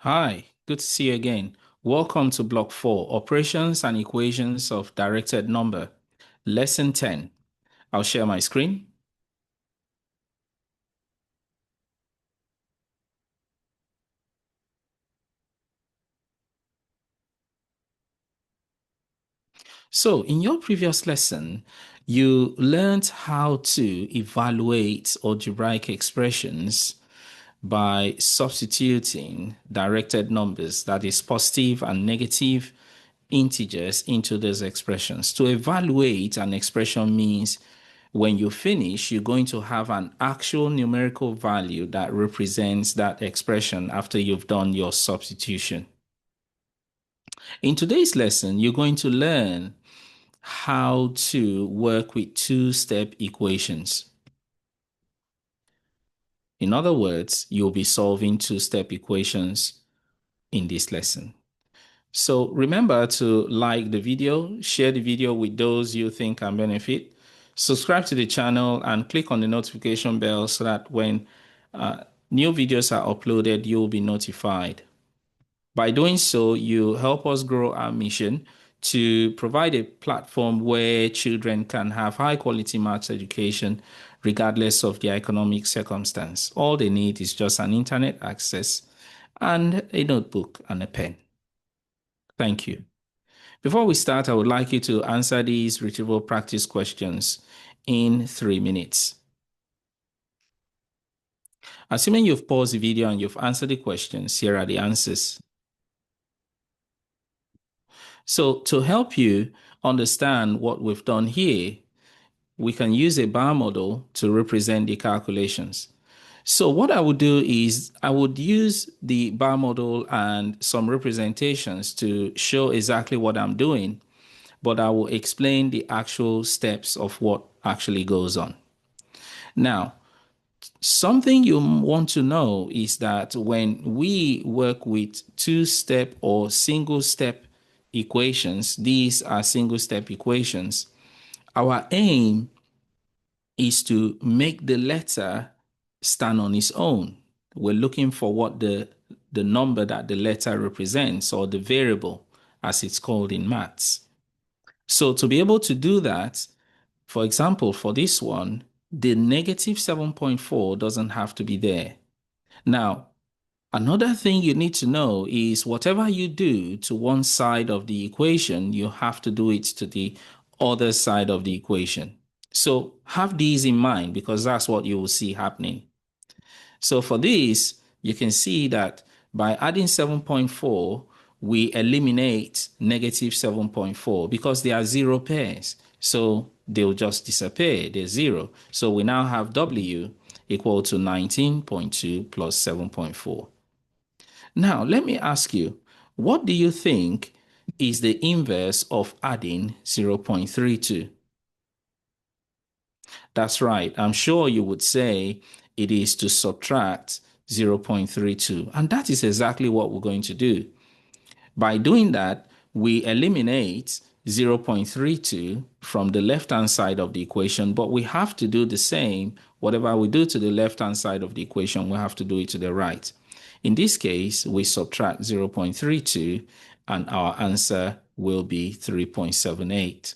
Hi, good to see you again. Welcome to Block 4, Operations and Equations of Directed Number, Lesson 10. I'll share my screen. So, in your previous lesson, you learned how to evaluate algebraic expressions by substituting directed numbers, that is positive and negative integers, into those expressions. To evaluate an expression means when you finish, you're going to have an actual numerical value that represents that expression after you've done your substitution. In today's lesson, you're going to learn how to work with two-step equations. In other words, you'll be solving two-step equations in this lesson. So remember to like the video, share the video with those you think can benefit, subscribe to the channel, and click on the notification bell so that when new videos are uploaded, you'll be notified. By doing so, you help us grow our mission to provide a platform where children can have high quality maths education regardless of their economic circumstance. All they need is just an internet access and a notebook and a pen. Thank you. Before we start, I would like you to answer these retrieval practice questions in 3 minutes. Assuming you've paused the video and you've answered the questions, here are the answers. So to help you understand what we've done here, we can use a bar model to represent the calculations. So what I would do is I would use the bar model and some representations to show exactly what I'm doing, but I will explain the actual steps of what actually goes on. Now, something you want to know is that when we work with two-step or single-step equations, these are single-step equations, our aim is to make the letter stand on its own. We're looking for what the number that the letter represents, or the variable, as it's called in maths. So to be able to do that, for example, for this one, the negative 7.4 doesn't have to be there. Now, another thing you need to know is whatever you do to one side of the equation, you have to do it to the other side of the equation. So have these in mind because that's what you will see happening. So for this, you can see that by adding 7.4, we eliminate negative 7.4 because they are zero pairs. So they'll just disappear. They're zero. So we now have W equal to 19.2 plus 7.4. Now, let me ask you, what do you think is the inverse of adding 0.32? That's right. I'm sure you would say it is to subtract 0.32. And that is exactly what we're going to do. By doing that, we eliminate 0.32 from the left-hand side of the equation, but we have to do the same. Whatever we do to the left-hand side of the equation, we have to do it to the right. In this case, we subtract 0.32 and our answer will be 3.78.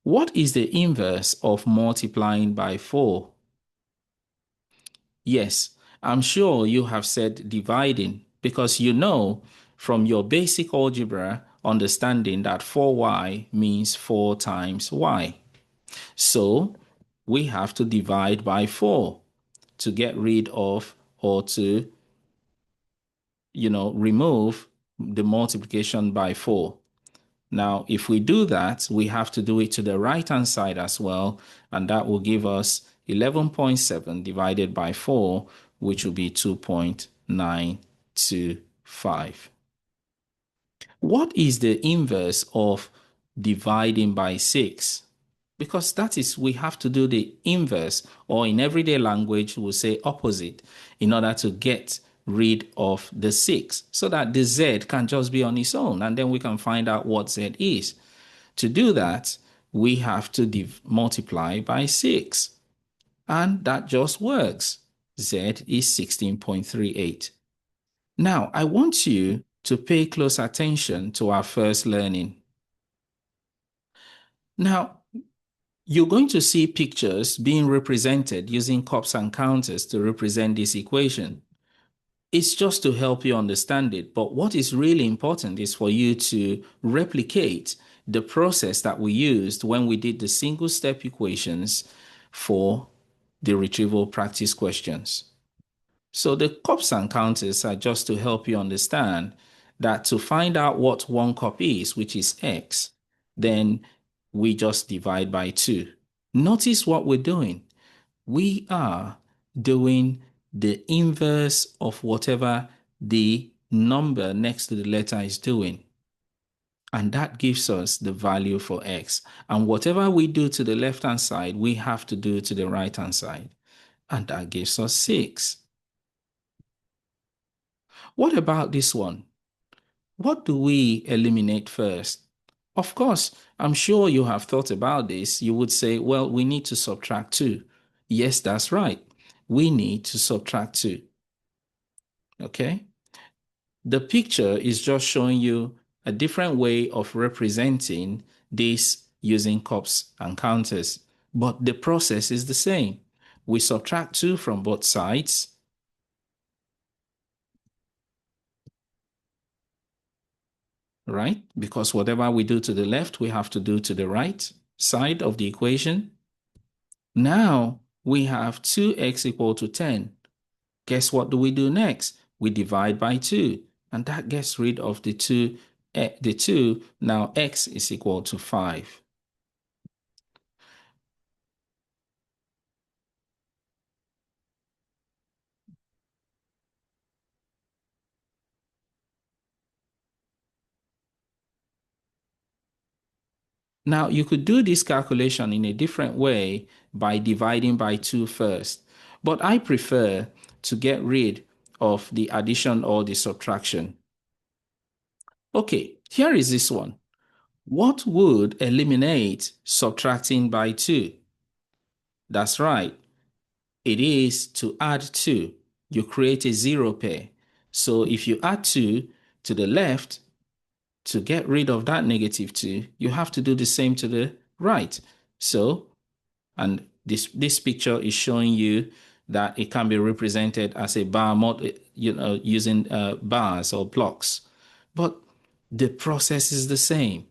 What is the inverse of multiplying by 4? Yes, I'm sure you have said dividing because you know from your basic algebra understanding that 4y means 4 times y. So we have to divide by 4 to get rid of or to, remove the multiplication by 4. Now, if we do that, we have to do it to the right-hand side as well, and that will give us 11.7 divided by 4, which will be 2.925. What is the inverse of dividing by 6? Because that is, we have to do the inverse, or in everyday language, we'll say opposite, in order to get rid of the 6 so that the z can just be on its own and then we can find out what z is. To do that, we have to multiply by 6 and that just works. Z is 16.38. Now, I want you to pay close attention to our first learning. Now, you're going to see pictures being represented using cups and counters to represent this equation. It's just to help you understand it. But what is really important is for you to replicate the process that we used when we did the single step equations for the retrieval practice questions. So the cups and counters are just to help you understand that to find out what one cup is, which is x, then we just divide by 2. Notice what we're doing. We are doing the inverse of whatever the number next to the letter is doing. And that gives us the value for x. And whatever we do to the left-hand side, we have to do to the right-hand side. And that gives us 6. What about this one? What do we eliminate first? Of course, I'm sure you have thought about this. You would say, well, we need to subtract 2. Yes, that's right. We need to subtract 2. Okay? The picture is just showing you a different way of representing this using cups and counters, but the process is the same. We subtract 2 from both sides, right? Because whatever we do to the left, we have to do to the right side of the equation. Now we have 2x equal to 10. Guess what do we do next? We divide by 2, and that gets rid of the 2. Now x is equal to 5. Now you could do this calculation in a different way by dividing by 2 first, but I prefer to get rid of the addition or the subtraction. Okay, here is this one. What would eliminate subtracting by 2? That's right. It is to add 2. You create a 0 pair. So if you add 2 to the left, to get rid of that negative 2, you have to do the same to the right. So, and this picture is showing you that it can be represented as a bar model, using bars or blocks. But the process is the same,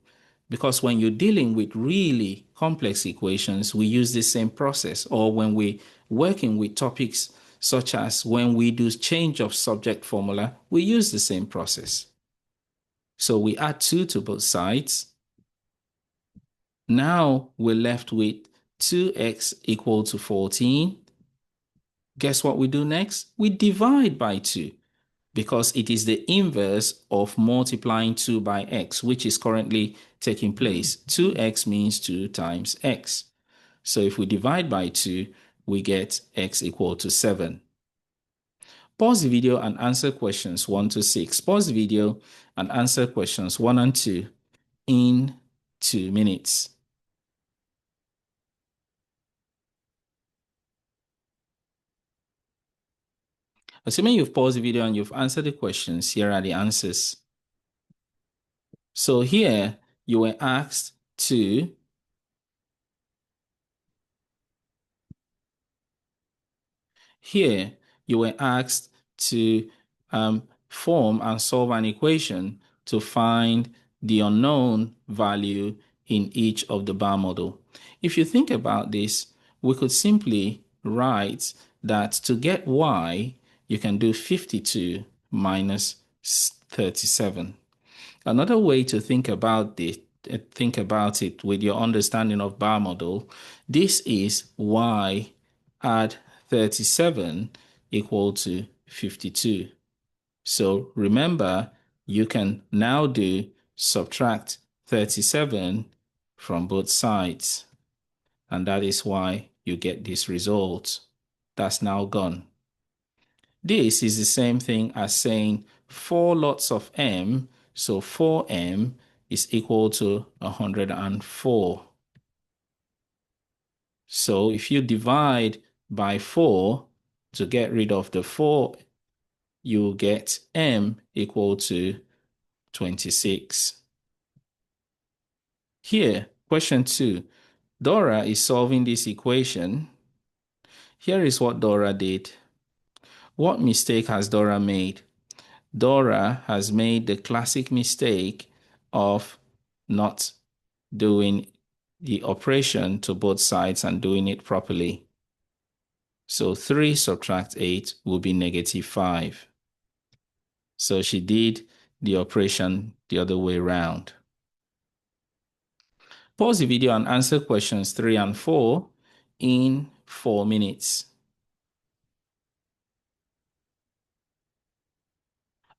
because when you're dealing with really complex equations, we use the same process. Or when we're working with topics such as when we do change of subject formula, we use the same process. So we add 2 to both sides. Now we're left with 2x equal to 14. Guess what we do next? We divide by 2, because it is the inverse of multiplying 2 by x, which is currently taking place. 2x means 2 times x. So if we divide by 2, we get x equal to 7. Pause the video and answer questions 1 to 6. Pause the video and answer questions 1 and 2 in 2 minutes. Assuming you've paused the video and you've answered the questions, here are the answers. So here you were asked to form and solve an equation to find the unknown value in each of the bar model. If you think about this, we could simply write that to get y, you can do 52 minus 37. Another way to think about it with your understanding of bar model, this is y add 37 equal to 52. So remember, you can now do subtract 37 from both sides. And that is why you get this result. That's now gone. This is the same thing as saying 4 lots of m, so 4m is equal to 104. So if you divide by 4 to get rid of the 4, you get m equal to 26. Here, question 2. Dora is solving this equation. Here is what Dora did. What mistake has Dora made? Dora has made the classic mistake of not doing the operation to both sides and doing it properly. So 3 subtract 8 will be -5. So she did the operation the other way around. Pause the video and answer questions 3 and 4 in 4 minutes.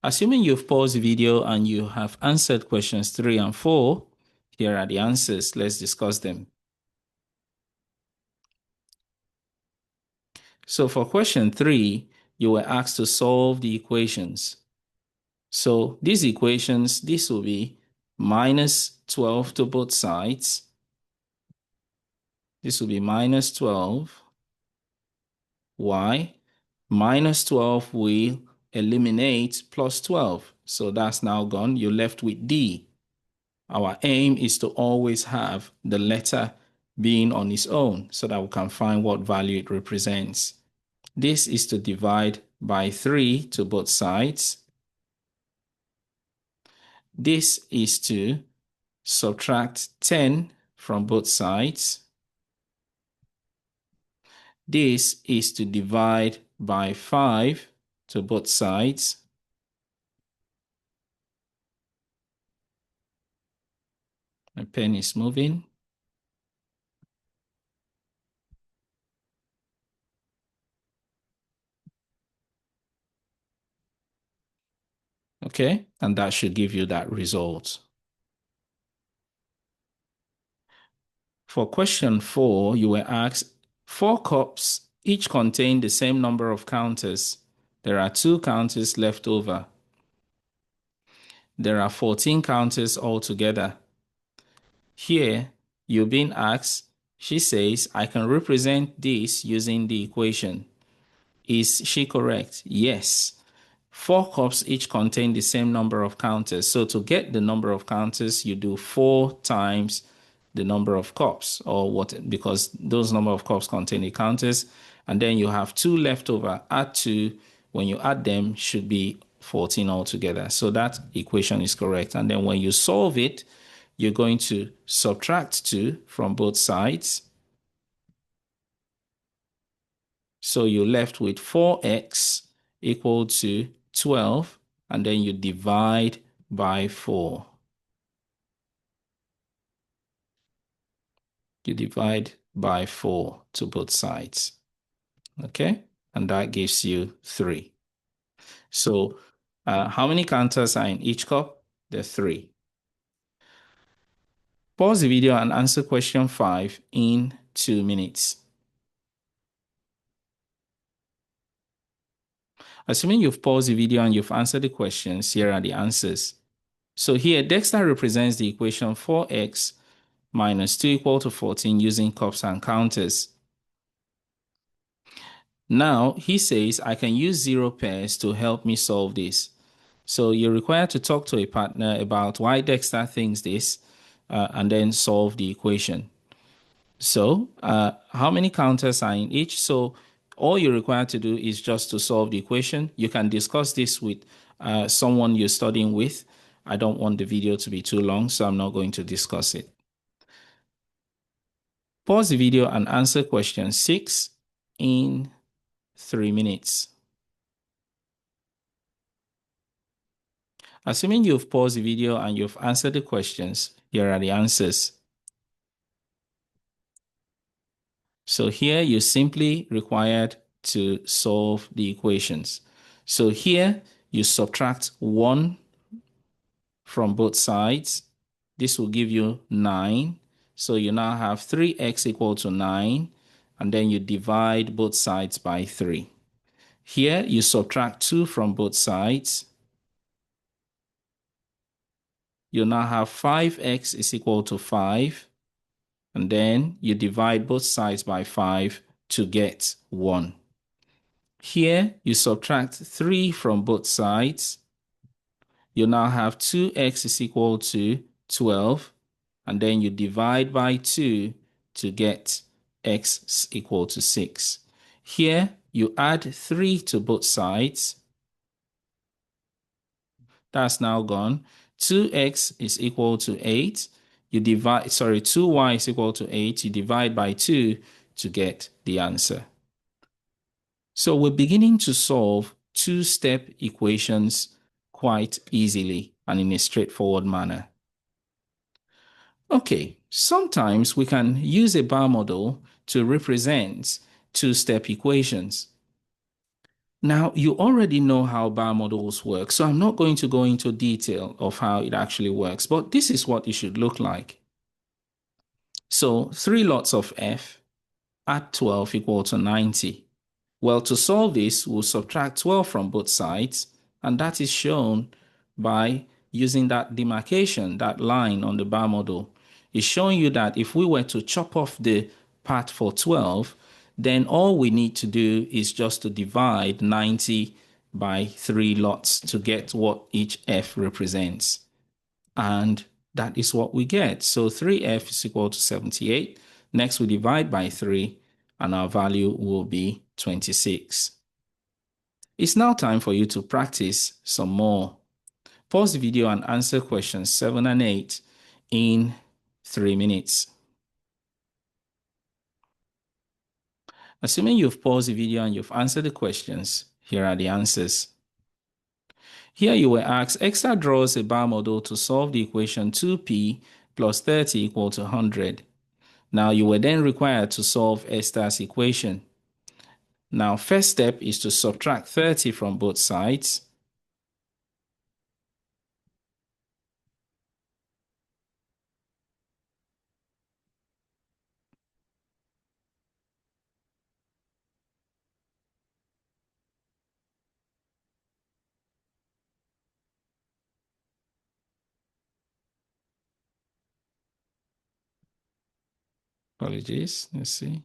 Assuming you've paused the video and you have answered questions 3 and 4, here are the answers. Let's discuss them. So for question 3, you were asked to solve the equations. So these equations, this will be -12 to both sides. This will be -12. Why? -12 will eliminate +12. So that's now gone. You're left with D. Our aim is to always have the letter being on its own so that we can find what value it represents. This is to divide by 3 to both sides. This is to subtract 10 from both sides. This is to divide by 5 to both sides. My pen is moving. Okay, and that should give you that result. For question 4, you were asked 4 cups each contain the same number of counters. There are 2 counters left over. There are 14 counters altogether. Here, you're being asked, she says, I can represent this using the equation. Is she correct? Yes. 4 cups each contain the same number of counters. So to get the number of counters, you do 4 times the number of cups, or what, because those number of cups contain the counters, and then you have 2 left over. Add 2. When you add them, should be 14 altogether. So that equation is correct. And then when you solve it, you're going to subtract 2 from both sides. So you're left with 4x equal to 12, and then you divide by 4. You divide by 4 to both sides. Okay? And that gives you 3. So how many counters are in each cup? There are 3. Pause the video and answer question 5 in 2 minutes. Assuming you've paused the video and you've answered the questions, here are the answers. So here, Dexter represents the equation 4x minus 2 equal to 14 using cups and counters. Now, he says, I can use 0 pairs to help me solve this. So you're required to talk to a partner about why Dexter thinks this and then solve the equation. So how many counters are in each? So all you're required to do is just to solve the equation. You can discuss this with someone you're studying with. I don't want the video to be too long, so I'm not going to discuss it. Pause the video and answer question 6 in 3 minutes. Assuming you've paused the video and you've answered the questions, here are the answers. So here you're simply required to solve the equations. So here you subtract 1 from both sides. This will give you 9. So you now have 3x equal to 9, and then you divide both sides by 3. Here you subtract 2 from both sides. You now have 5x is equal to 5, and then you divide both sides by 5 to get 1. Here, you subtract 3 from both sides. You now have 2x is equal to 12, and then you divide by 2 to get x equal to 6. Here, you add 3 to both sides. That's now gone. 2x is equal to 8. 2y is equal to 8. You divide by 2 to get the answer. So we're beginning to solve two-step equations quite easily and in a straightforward manner. Okay, sometimes we can use a bar model to represent two-step equations. Now, you already know how bar models work, so I'm not going to go into detail of how it actually works, but this is what it should look like. So 3 lots of f at 12 equal to 90. Well, to solve this, we'll subtract 12 from both sides, and that is shown by using that demarcation, that line on the bar model. It's showing you that if we were to chop off the part for 12, then all we need to do is just to divide 90 by 3 lots to get what each f represents. And that is what we get. So 3f is equal to 78. Next, we divide by 3, and our value will be 26. It's now time for you to practice some more. Pause the video and answer questions 7 and 8 in 3 minutes. Assuming you've paused the video and you've answered the questions, here are the answers. Here you were asked, Extra draws a bar model to solve the equation 2p plus 30 equal to 100. Now you were then required to solve Esther's equation. Now first step is to subtract 30 from both sides. Apologies, let's see.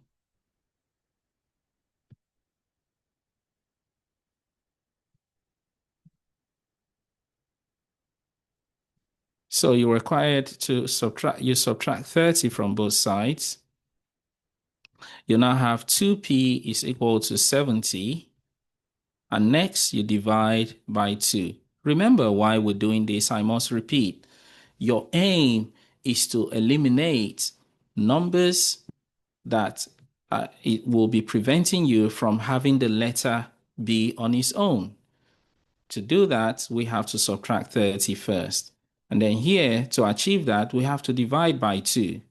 So you're required to subtract 30 from both sides. You now have 2p is equal to 70. And next you divide by 2. Remember why we're doing this, I must repeat. Your aim is to eliminate numbers that it will be preventing you from having the letter B on its own. To do that, we have to subtract 30 first. And then here, to achieve that, we have to divide by 2.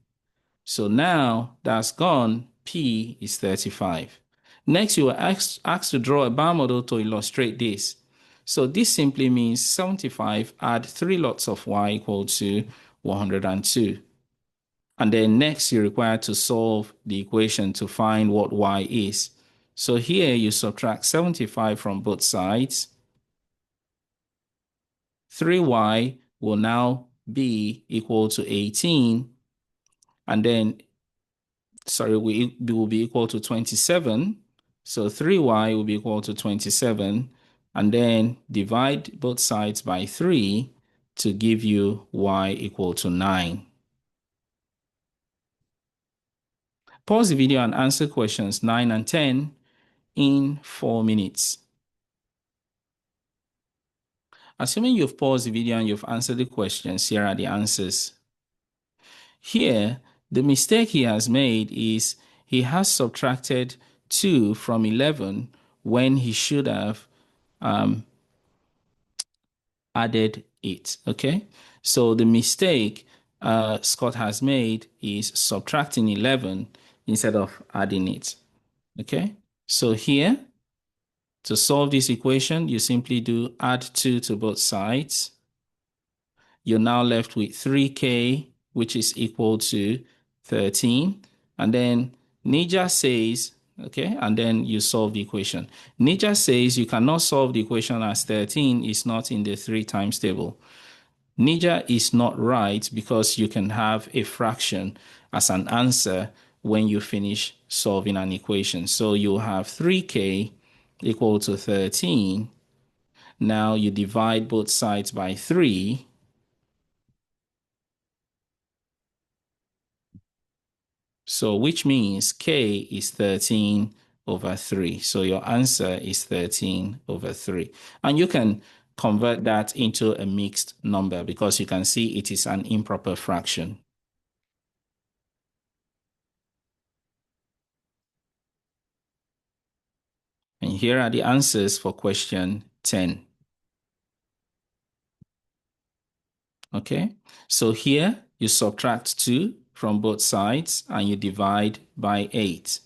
So now that's gone, P is 35. Next, you were asked to draw a bar model to illustrate this. So this simply means 75 add 3 lots of y equal to 102. And then next, you're required to solve the equation to find what y is. So here you subtract 75 from both sides. 3y will now be equal to 18. And then, we will be equal to 27. So 3y will be equal to 27. And then divide both sides by 3 to give you y equal to 9. Pause the video and answer questions 9 and 10 in 4 minutes. Assuming you've paused the video and you've answered the questions, here are the answers. Here, the mistake he has made is he has subtracted 2 from 11 when he should have added it, okay? So the mistake Scott has made is subtracting 11 instead of adding it, okay? So here, to solve this equation, you simply do add 2 to both sides. You're now left with 3k, which is equal to 13. And then Nija says, okay, and then you solve the equation. Nija says you cannot solve the equation as 13 is not in the 3 times table. Nija is not right because you can have a fraction as an answer when you finish solving an equation. So you'll have 3k equal to 13. Now you divide both sides by 3. So which means K is 13 over 3. So your answer is 13 over 3. And you can convert that into a mixed number because you can see it is an improper fraction. And here are the answers for question 10. Okay, so here you subtract 2 from both sides and you divide by 8.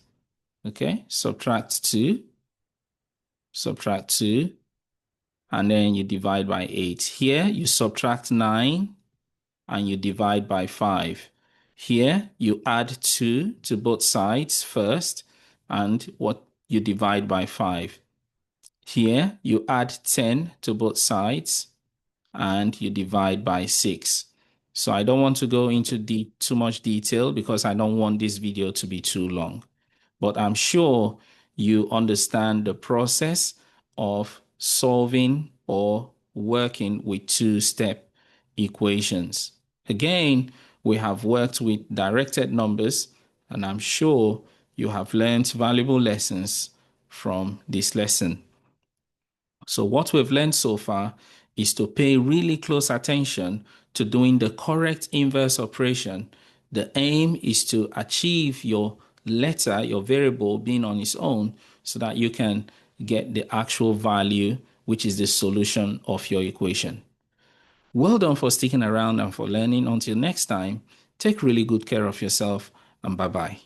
Okay, subtract 2, and then you divide by 8. Here you subtract 9 and you divide by 5. Here you add 2 to both sides first and what you divide by 5. Here you add 10 to both sides and you divide by 6. So I don't want to go into too much detail because I don't want this video to be too long. But I'm sure you understand the process of solving or working with two-step equations. Again, we have worked with directed numbers, and I'm sure you have learned valuable lessons from this lesson. So what we've learned so far is to pay really close attention to doing the correct inverse operation. The aim is to achieve your letter, your variable being on its own, so that you can get the actual value, which is the solution of your equation. Well done for sticking around and for learning. Until next time, take really good care of yourself and bye-bye.